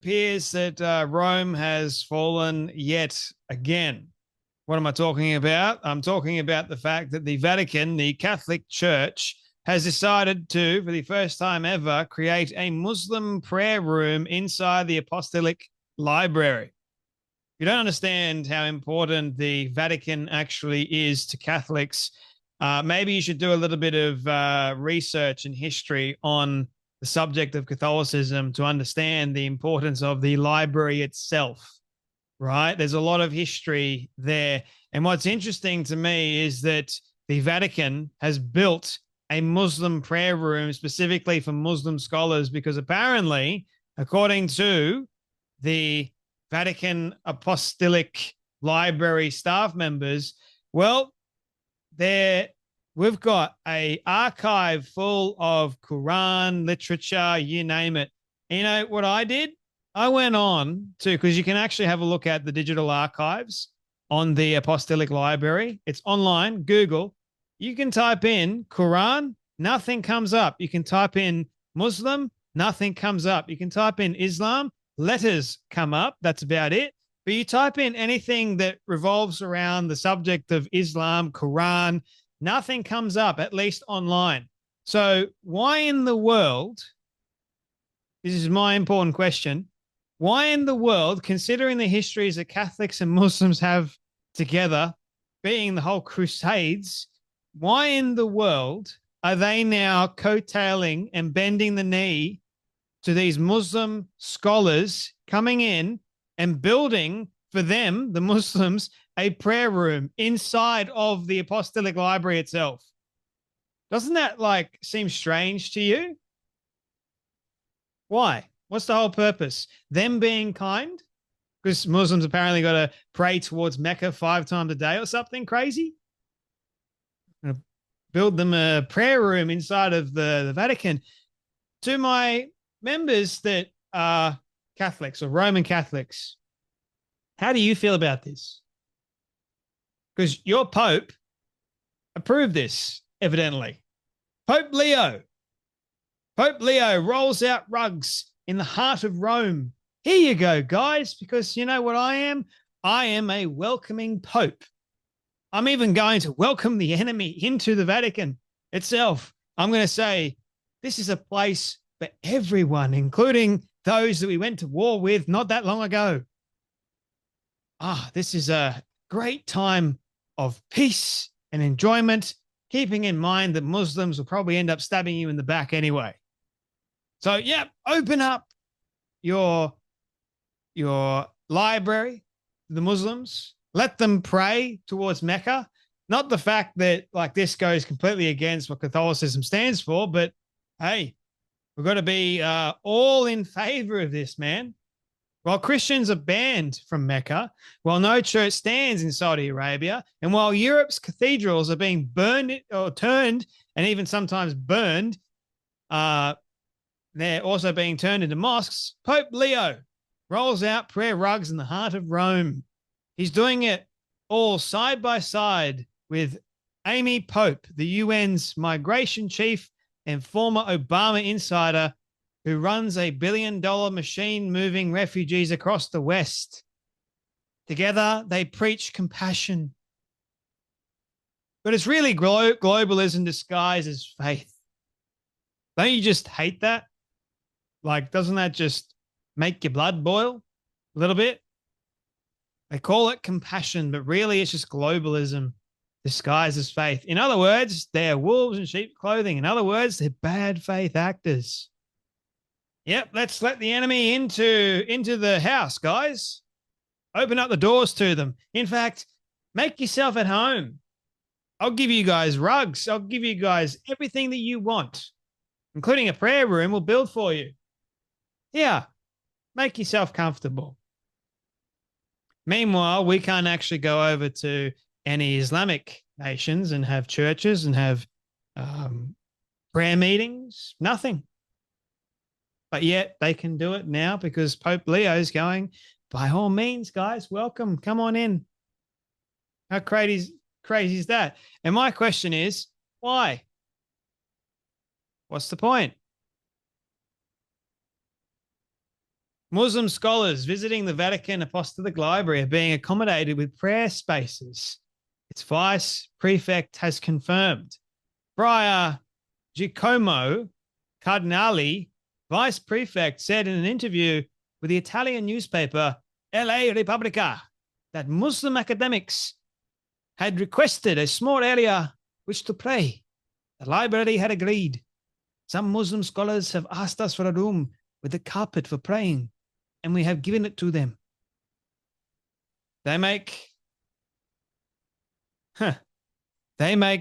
appears that Rome has fallen yet again. What am I talking about? I'm talking about the fact that the Vatican, the Catholic Church, has decided to, for the first time ever, create a Muslim prayer room inside the Apostolic Library. You don't understand how important the Vatican actually is to Catholics. Maybe you should do a little bit of research and history on the subject of Catholicism to understand the importance of the library itself, right? There's a lot of history there. And what's interesting to me is that the Vatican has built a Muslim prayer room specifically for Muslim scholars because apparently, according to the Vatican Apostolic Library staff members, well, we've got a archive full of Quran literature, you name it. You know what I did? I went on to, because you can actually have a look at the digital archives on the Apostolic Library. It's online, Google. You can type in Quran, nothing comes up. You can type in Muslim, nothing comes up. You can type in Islam, letters come up. That's about it. But you type in anything that revolves around the subject of Islam, Quran, nothing comes up, at least online. So why in the world, this is my important question, why in the world, considering the histories that Catholics and Muslims have together, being the whole Crusades, why in the world are they now coattailing and bending the knee to these Muslim scholars coming in and building for them, the Muslims, a prayer room inside of the Apostolic Library itself? Doesn't that like seem strange to you? Why? What's the whole purpose? Them being kind? Because Muslims apparently got to pray towards Mecca 5 times a day or something crazy? Build them a prayer room inside of the Vatican. To my members that are Catholics or Roman Catholics, how do you feel about this? Because your Pope approved this, evidently. Pope Leo. Pope Leo rolls out rugs in the heart of Rome. Here you go, guys, because you know what I am? I am a welcoming Pope. I'm even going to welcome the enemy into the Vatican itself. I'm going to say this is a place for everyone, including those that we went to war with not that long ago. This is a great time of peace and enjoyment, keeping in mind that Muslims will probably end up stabbing you in the back anyway. So, yeah, open up your library to the Muslims. Let them pray towards Mecca. Not the fact that like this goes completely against what Catholicism stands for, but hey, we've got to be all in favor of this, man. While Christians are banned from Mecca, while no church stands in Saudi Arabia, and while Europe's cathedrals are being burned or turned and even sometimes burned, they're also being turned into mosques. Pope Leo rolls out prayer rugs in the heart of Rome. He's doing it all side by side with Amy Pope, the UN's migration chief and former Obama insider who runs a billion-dollar machine moving refugees across the West. Together, they preach compassion. But it's really globalism disguised as faith. Don't you just hate that? Like, doesn't that just make your blood boil a little bit? They call it compassion, but really it's just globalism disguised as faith. In other words, they're wolves in sheep clothing. In other words, they're bad faith actors. Yep, let's let the enemy into the house, guys. Open up the doors to them. In fact, make yourself at home. I'll give you guys rugs. I'll give you guys everything that you want, including a prayer room we'll build for you. Yeah, make yourself comfortable. Meanwhile, we can't actually go over to any Islamic nations and have churches and have prayer meetings. Nothing. But yet they can do it now because Pope Leo is going, by all means, guys, welcome. Come on in. How crazy is that? And my question is, why? What's the point? Muslim scholars visiting the Vatican Apostolic Library are being accommodated with prayer spaces. Its vice prefect has confirmed. Friar Giacomo Cardinali, vice prefect, said in an interview with the Italian newspaper La Repubblica that Muslim academics had requested a small area which to pray. The library had agreed. Some Muslim scholars have asked us for a room with a carpet for praying, and we have given it to them. They make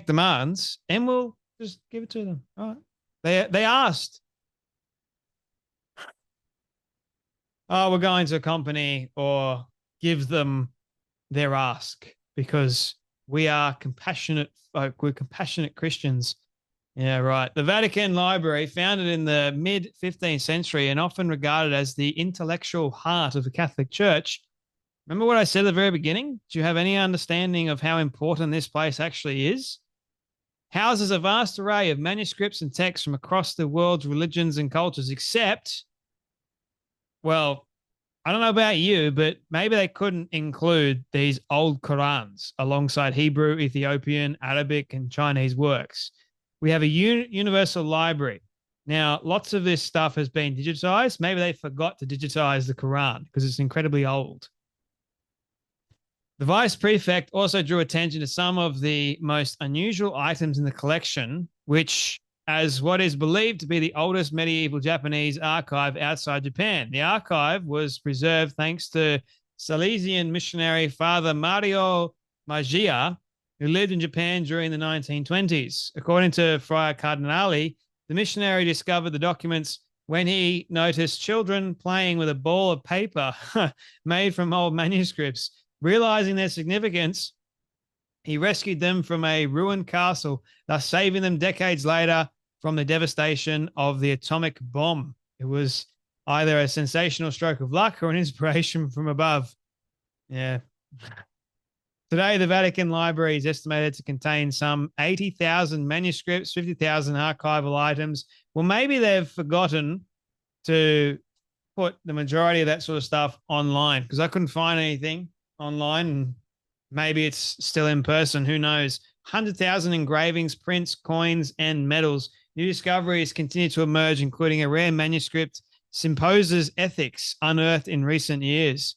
demands, and we'll just give it to them. All right. They asked. Oh, we're going to accompany or give them their ask because we are compassionate folk. We're compassionate Christians. Yeah, right. The Vatican Library, founded in the mid-15th century and often regarded as the intellectual heart of the Catholic Church. Remember what I said at the very beginning? Do you have any understanding of how important this place actually is? Houses a vast array of manuscripts and texts from across the world's religions and cultures, except, well, I don't know about you, but maybe they couldn't include these old Qurans alongside Hebrew, Ethiopian, Arabic, and Chinese works. We have a universal library. Now, lots of this stuff has been digitized. Maybe they forgot to digitize the Quran because it's incredibly old. The vice prefect also drew attention to some of the most unusual items in the collection, which, as what is believed to be the oldest medieval Japanese archive outside Japan. The archive was preserved thanks to Salesian missionary Father Mario Maggia, who lived in Japan during the 1920s. According to Friar Cardinali, the missionary discovered the documents when he noticed children playing with a ball of paper made from old manuscripts. Realizing their significance, he rescued them from a ruined castle, thus saving them decades later from the devastation of the atomic bomb. It was either a sensational stroke of luck or an inspiration from above. Yeah. Today, the Vatican Library is estimated to contain some 80,000 manuscripts, 50,000 archival items. Well, maybe they've forgotten to put the majority of that sort of stuff online because I couldn't find anything online. And maybe it's still in person. Who knows? 100,000 engravings, prints, coins, and medals. New discoveries continue to emerge, including a rare manuscript, Symposia's Ethics, unearthed in recent years.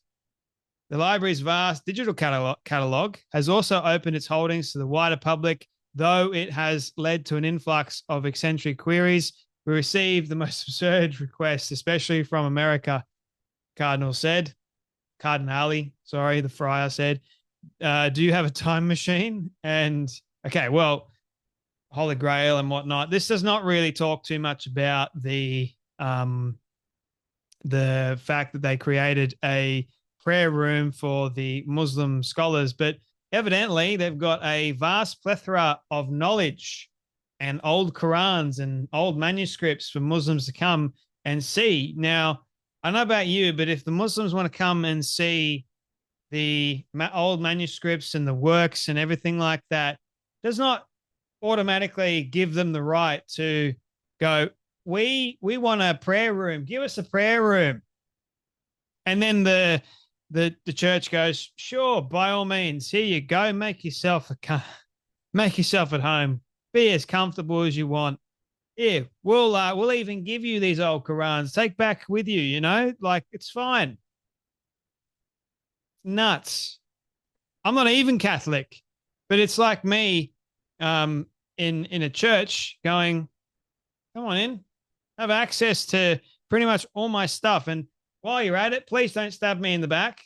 The library's vast digital catalogue has also opened its holdings to the wider public, though it has led to an influx of eccentric queries. We received the most absurd requests, especially from America, Cardinali, the friar said. Do you have a time machine? And, okay, well, Holy Grail and whatnot. This does not really talk too much about the fact that they created a prayer room for the Muslim scholars, but evidently they've got a vast plethora of knowledge and old Qurans and old manuscripts for Muslims to come and see. Now, I don't know about you, but if the Muslims want to come and see the old manuscripts and the works and everything like that, does not automatically give them the right to go, we want a prayer room. Give us a prayer room. And then the church goes, sure, by all means, here you go. Make yourself at home. Be as comfortable as you want. Yeah, we'll even give you these old Qurans. Take back with you, like it's fine. Nuts. I'm not even Catholic, but it's like me in a church going, come on in, have access to pretty much all my stuff. And while you're at it, please don't stab me in the back.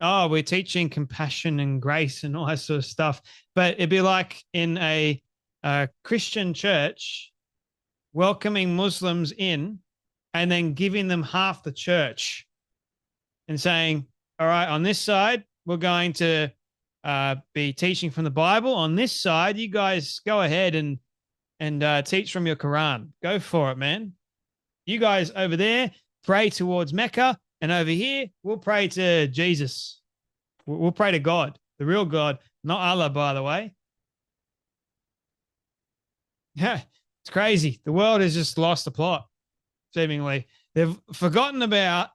Oh, we're teaching compassion and grace and all that sort of stuff. But it'd be like in a Christian church welcoming Muslims in and then giving them half the church and saying, all right, on this side, we're going to be teaching from the Bible. On this side, you guys go ahead and teach from your Quran. Go for it, man. You guys over there pray towards Mecca, and over here, we'll pray to Jesus. We'll pray to God, the real God, not Allah, by the way. Yeah, it's crazy. The world has just lost the plot, seemingly. They've forgotten about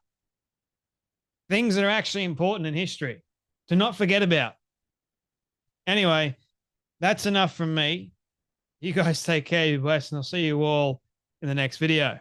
things that are actually important in history to not forget about. Anyway, that's enough from me. You guys take care. You're blessed, and I'll see you all in the next video.